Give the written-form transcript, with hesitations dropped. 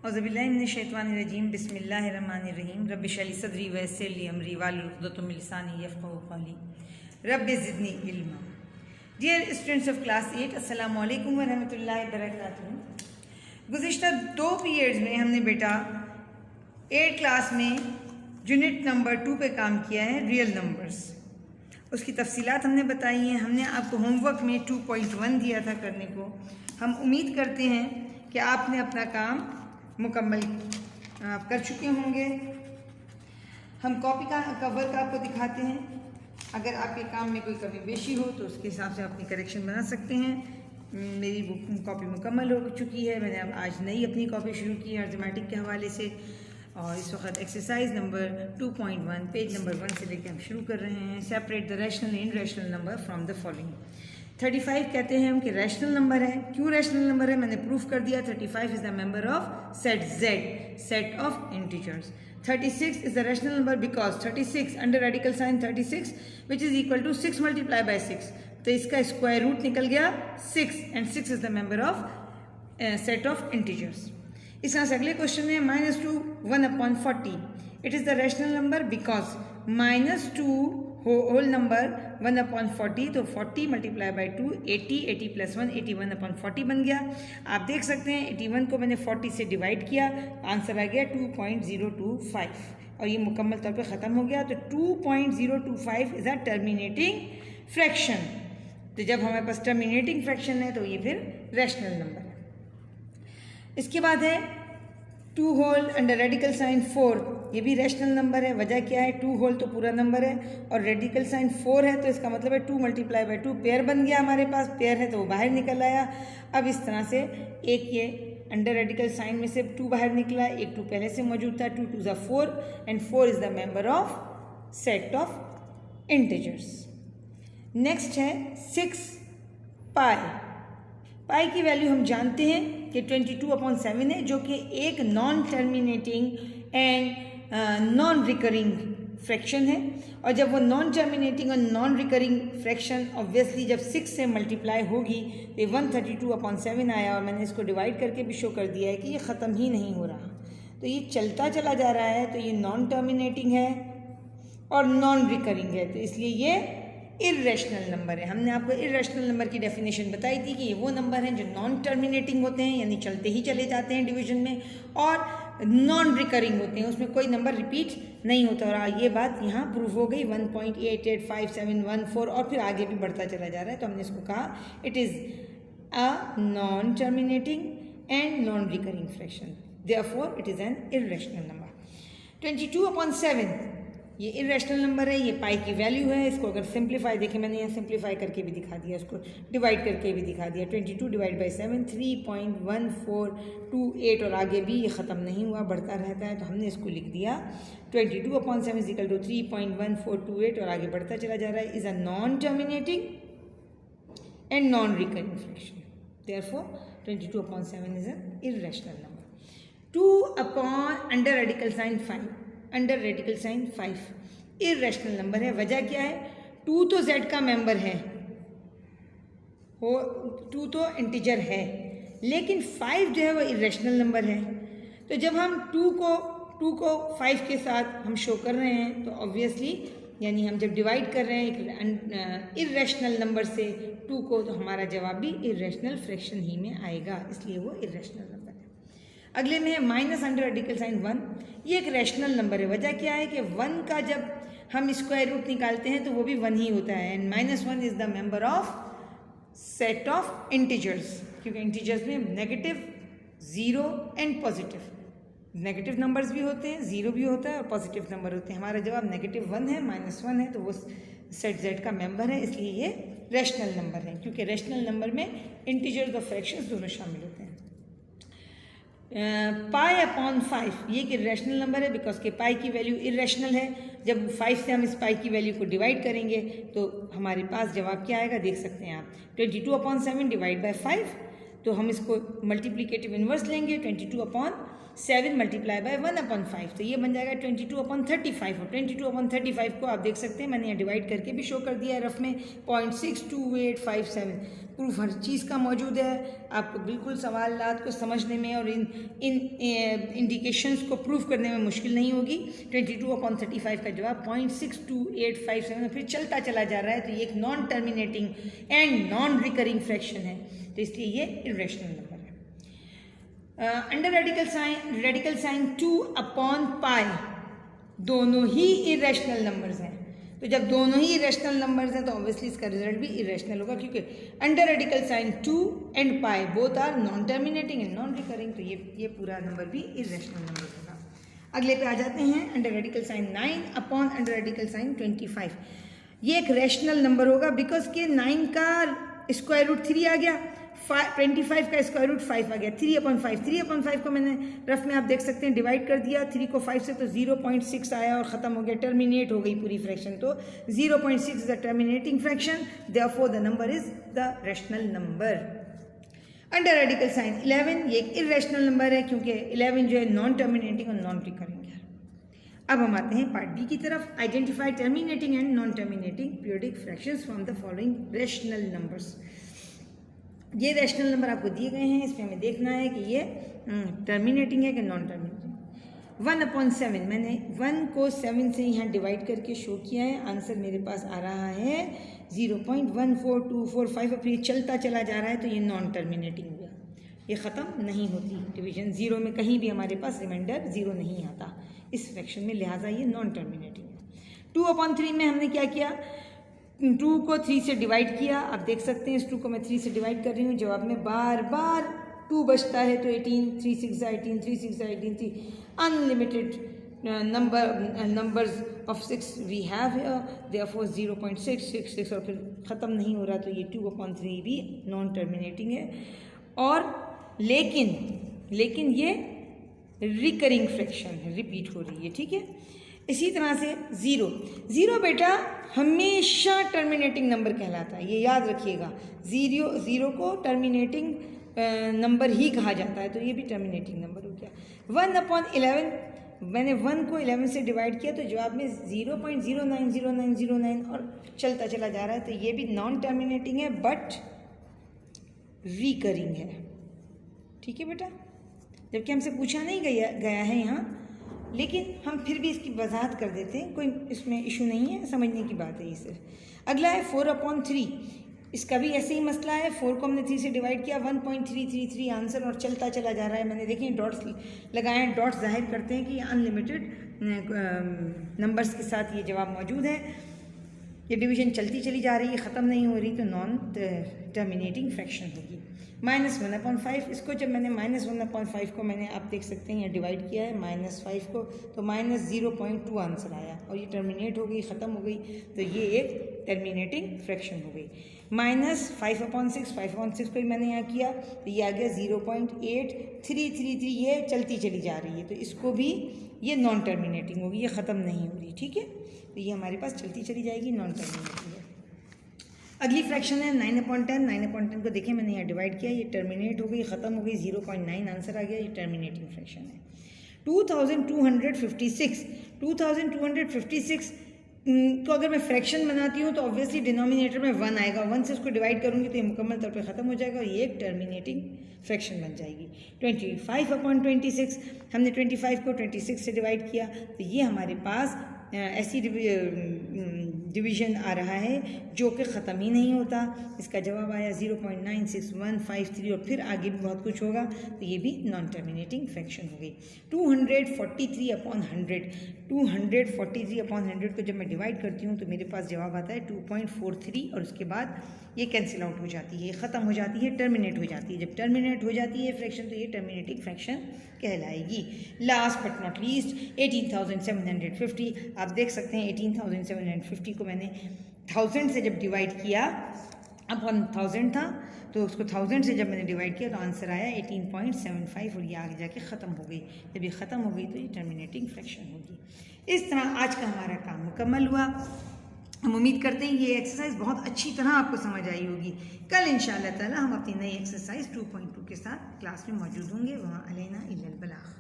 औज़ुबिल्लाहिमिनश्शैतानिर्रजीम बिस्मिल्लाहिर्रहमानिर्रहीम रब्बि इश्रह ली सदरी वयस्सिर ली अमरी वाहलुल उक़दतम मिन लिसानी यफ़क़हू क़ौली rabbi ज़िदनी इल्मा। Dear students of class 8, अस्सलामु अलैकुम व रहमतुल्लाहि व बरकातुहू। गुज़िश्ता 2 पीरियड्स में हमने बेटा 8 क्लास में यूनिट नंबर 2 पे काम किया है, रियल नंबर्स। उसकी तफसीलात हमने बताई हैं। हमने आपको होमवर्क में 2.1 दिया था करने को। हम उम्मीद करते हैं कि आपने अपना काम मुकम्मल आप कर चुके होंगे। हम कॉपी का कवर का आपको दिखाते हैं। अगर आपके काम में कोई कमी बेशी हो तो उसके हिसाब से अपनी करेक्शन बना सकते हैं। मेरी बुक कॉपी मुकम्मल हो चुकी है। मैंने अब आज नई अपनी कॉपी शुरू की है अर्थमेटिक के हवाले से, और इस वक्त एक्सरसाइज नंबर 2.1 पेज नंबर 1 से लेकर हम शुरू कर रहे हैं। Separate the rational and irrational number from the following. 35 कहते हैं हम कि रैशनल नंबर है। क्यों रैशनल नंबर है मैंने प्रूफ कर दिया। 35 is the member of set Z, set of integers. 36 is the rational number because 36 under radical sign 36 which is equal to 6 multiply by 6, तो इसका स्क्वायर रूट निकल गया 6 and 6 is the member of set of integers. इस तरह से अगले question में -2 1/40 it is the rational number because -2 whole number 1/40, तो 40 मल्टीप्लाई बाई 2 80, 80 प्लस 1 81/40 बन गया। आप देख सकते हैं 81 को मैंने 40 से डिवाइड किया, आंसर आ गया 2.025 और ये मुकम्मल तौर पे ख़त्म हो गया। तो 2.025 इज़ अ टर्मिनेटिंग फ्रैक्शन। तो जब हमारे पास टर्मिनेटिंग फ्रैक्शन है तो ये फिर रैशनल नंबर है। इसके बाद है 2 होल अंडर रेडिकल साइन 4, ये भी रैशनल नंबर है। वजह क्या है, 2 होल तो पूरा नंबर है और रेडिकल साइन 4 है, तो इसका मतलब है 2 मल्टीप्लाई बाई 2 पेयर बन गया। हमारे पास पेयर है तो वो बाहर निकल आया। अब इस तरह से एक ये अंडर रेडिकल साइन में से 2 बाहर निकला, एक 2 पहले से मौजूद था। 2 2 4 and 4 is the member of set of integers. Next है 6 पाई। पाई की वैल्यू हम जानते हैं कि 22/7 है, जो कि एक non terminating and non recurring fraction है। और जब वो नॉन टर्मिनेटिंग और नॉन रिकरिंग फ्रैक्शन ऑब्वियसली जब 6 से मल्टीप्लाई होगी तो 132/7 आया, और मैंने इसको डिवाइड करके भी शो कर दिया है कि ये ख़त्म ही नहीं हो रहा, तो ये चलता चला जा रहा है। तो ये नॉन टर्मिनेटिंग है और नॉन रिकरिंग है, तो इसलिए ये इर्रेशनल नंबर है। हमने आपको इर्रेशनल नंबर की डेफिनेशन बताई थी कि ये वो नंबर हैं जो नॉन टर्मिनेटिंग होते हैं, यानी चलते ही चले जाते हैं डिवीजन में, और नॉन रिकरिंग होते हैं, उसमें कोई नंबर रिपीट नहीं होता। और ये बात यहाँ प्रूफ हो गई 1.885714, और फिर आगे भी बढ़ता चला जा रहा है। तो हमने इसको कहा it is a non terminating and non recurring fraction, therefore it is an irrational number. 22/7 ये इर्रेशनल नंबर है, ये पाई की वैल्यू है। इसको अगर सिंप्लीफाई देखें, मैंने यहाँ सिंप्लीफाई करके भी दिखा दिया, इसको डिवाइड करके भी दिखा दिया। 22 डिवाइड बाई 7 3.1428, और आगे भी ये ख़त्म नहीं हुआ, बढ़ता रहता है। तो हमने इसको लिख दिया 22/7 इज इक्वल टू 3.1428, और आगे बढ़ता चला जा रहा है। Is a non terminating and non recurring fraction, therefore 22/7 is an irrational number. 2 under radical sign 5, under radical sign 5 irrational number है। वजह क्या है, 2 तो Z का मेंबर है, वो 2 तो इंटीजर है, लेकिन 5 जो है वो इर्रेशनल नंबर है। तो जब हम 2 को 5 के साथ हम शो कर रहे हैं, तो ऑब्वियसली यानी हम जब डिवाइड कर रहे हैं एक इर्रेशनल नंबर से 2 को, तो हमारा जवाब भी इर्रेशनल फ्रैक्शन ही में आएगा, इसलिए वो इर्रेशनल नंबर है। अगले में है माइनस अंडर रेडिकल साइन 1, ये एक रैशनल नंबर है। वजह क्या है कि 1 का जब हम स्क्वायर रूट निकालते हैं तो वो भी 1 ही होता है, and -1 is the member of set of integers, क्योंकि इंटीजर्स में negative, 0 and positive, negative numbers भी होते हैं, 0 भी होता है और पॉजिटिव नंबर होते हैं। हमारा जवाब -1 है, -1 है, तो वो सेट Z का मेंबर है, इसलिए ये रैशनल नंबर है, क्योंकि रैशनल नंबर में इंटीजर्स और फ्रैक्शंस दोनों शामिल होते हैं। π/5 ये एक इर्रेशनल नंबर है, बिकॉज के पाई की वैल्यू इर्रेशनल है। जब 5 से हम इस पाई की वैल्यू को डिवाइड करेंगे तो हमारे पास जवाब क्या आएगा, देख सकते हैं आप। 22/7 डिवाइड बाय 5, तो हम इसको मल्टीप्लिकेटिव इन्वर्स लेंगे, 22/7 मल्टीप्लाई बाय 1/5, तो ये बन जाएगा 22/35। और 22/35 को आप देख सकते हैं मैंने यहाँ डिवाइड करके भी शो कर दिया है रफ में, 0.62857। प्रूफ हर चीज़ का मौजूद है, आपको बिल्कुल सवालात को समझने में और इन इंडिकेशंस को प्रूफ करने में मुश्किल नहीं होगी। 22/35 का जवाब 0.62857, फिर चलता चला जा रहा है, तो ये एक non terminating and non recurring fraction है, तो इसलिए ये इरेशनल नंबर है। अंडर रेडिकल साइन 2/π दोनों ही इरेशनल नंबर्स हैं, तो जब दोनों ही इरेशनल नंबर्स हैं तो ऑब्वियसली इसका रिजल्ट भी इरेशनल होगा, क्योंकि under radical sign 2 and π both are non terminating and non recurring, तो ये पूरा नंबर भी इरेशनल नंबर होगा। अगले पे आ जाते हैं, under radical sign 9 under radical sign 25। ये एक रेशनल नंबर होगा बिकॉज के 9 का स्क्वायर रूट 3 आ गया, 25 का स्क्वायर रूट 5 आ गया, 3/5 को मैंने रफ में आप देख सकते हैं डिवाइड कर दिया 3 को 5 से, तो 0.6 आया और ख़त्म हो गया, टर्मिनेट हो गई पूरी फ्रैक्शन। तो 0.6 is the terminating fraction, therefore the number is the rational number. Under radical sign 11 ये एक इरेशनल नंबर है, क्योंकि 11 जो है नॉन टर्मिनेटिंग और नॉन रिकरिंग है। अब हम आते हैं पार्ट बी की तरफ। Identify terminating and non terminating periodic fractions from the following rational numbers. ये रेशनल नंबर आपको दिए गए हैं, इसमें हमें देखना है कि ये टर्मिनेटिंग है कि नॉन टर्मिनेटिंग। 1/7 मैंने 1 को 7 से यहाँ डिवाइड करके शो किया है, आंसर मेरे पास आ रहा है 0.14245। अब ये चलता चला जा रहा है, तो ये नॉन टर्मिनेटिंग हुआ, ये ख़त्म नहीं होती डिवीजन, ज़ीरो में कहीं भी हमारे पास रिमाइंडर 0 नहीं आता इस फ्रैक्शन में, लिहाजा ये नॉन टर्मिनेटिंग है। 2/3 में हमने क्या किया, 2 को 3 से डिवाइड किया, आप देख सकते हैं इस 2 को मैं 3 से डिवाइड कर रही हूँ, जवाब में बार बार 2 बचता है, तो 18, 3 6 18, 3 6 18, 3 unlimited numbers of 6 we have here, therefore 0.666 और फिर ख़त्म नहीं हो रहा, तो ये 2/3 भी नॉन टर्मिनेटिंग है। और लेकिन ये रिकरिंग फ्रैक्शन है, रिपीट हो रही है, ठीक है। इसी तरह से 0 बेटा हमेशा टर्मिनेटिंग नंबर कहलाता है, ये याद रखिएगा, 0 को टर्मिनेटिंग नंबर ही कहा जाता है, तो ये भी टर्मिनेटिंग नंबर हो गया। 1/11 मैंने 1 को 11 से डिवाइड किया, तो जवाब में 0.090909 और चलता चला जा रहा है, तो ये भी नॉन टर्मिनेटिंग है बट रिकरिंग है, ठीक है बेटा, जबकि हमसे पूछा नहीं गया है यहाँ, लेकिन हम फिर भी इसकी वजाहत कर देते हैं, कोई इसमें इशू नहीं है, समझने की बात है ये सिर्फ। अगला है 4/3, इसका भी ऐसे ही मसला है, 4 को हमने 3 से डिवाइड किया, 1.333 आंसर और चलता चला जा रहा है। मैंने देखें डॉट्स लगाए हैं, डॉट्स जाहिर करते हैं कि ये अनलिमिटेड नंबर्स के साथ ये जवाब मौजूद है। ये डिवीजन चलती चली जा रही है, ख़त्म नहीं हो रही, तो नॉन टर्मिनेटिंग फ्रैक्शन होगी। -1/5, इसको जब मैंने -1/5 को मैंने आप देख सकते हैं यहाँ डिवाइड किया है -5 को, तो -0.2 आंसर आया और ये टर्मिनेट हो गई, ख़त्म हो गई, तो ये एक टर्मिनेटिंग फ्रैक्शन हो गई। -5/6 को मैंने यहाँ किया, तो ये आ गया 0.8333, ये चलती चली जा रही है, तो इसको भी ये नॉन टर्मिनेटिंग होगी, ये ख़त्म नहीं हो रही, ठीक है, तो ये हमारे पास चलती चली जाएगी, नॉन टर्मिनेटिंग है। अगली फ्रैक्शन है 9/10। 9/10 को देखिए मैंने यहाँ डिवाइड किया, ये टर्मिनेट हो गई, ख़त्म हो गई, 0.9 आंसर आ गया, ये टर्मिनेटिंग फ्रैक्शन है। 2256 को अगर मैं फ्रैक्शन बनाती हूँ तो ऑब्वियसली डिनोमिनेटर में 1 आएगा, 1 से उसको डिवाइड करूँगी तो ये मुकम्मल तौर पे ख़त्म हो जाएगा और ये एक टर्मिनेटिंग फ्रैक्शन बन जाएगी। 25/26 हमने 25 को 26 से डिवाइड किया, तो ये हमारे पास ऐसी डिवीज़न आ रहा है जो कि ख़त्म ही नहीं होता। इसका जवाब आया 0.96153 और फिर आगे भी बहुत कुछ होगा, तो ये भी नॉन टर्मिनेटिंग फ्रैक्शन हो गई। 243/100 को जब मैं डिवाइड करती हूँ तो मेरे पास जवाब आता है 2.43 और उसके बाद ये कैंसिल आउट हो जाती है, ख़त्म हो जाती है, टर्मिनेट हो जाती है। जब टर्मिनेट हो जाती है फ्रैक्शन तो ये टर्मिनेटिंग फ्रैक्शन कहलाएगी। लास्ट बट नॉट लीस्ट 18,750, आप देख सकते हैं 18,750 को मैंने 1000 से जब डिवाइड किया, अपन 1000 था तो उसको 1000 से जब मैंने डिवाइड किया तो आंसर आया 18.75 और ये आगे जाके ख़त्म हो गई। जब ये ख़त्म हो गई तो ये टर्मिनेटिंग फ्रैक्शन होगी। इस तरह आज का हमारा काम मुकम्मल हुआ। हम उम्मीद करते हैं ये एक्सरसाइज बहुत अच्छी तरह आपको समझ आई होगी। कल इंशाअल्लाह ताला हम अपनी नई एक्सरसाइज 2.2 के साथ क्लास में मौजूद होंगे। वहाँ अलैना इल्लल बलाग।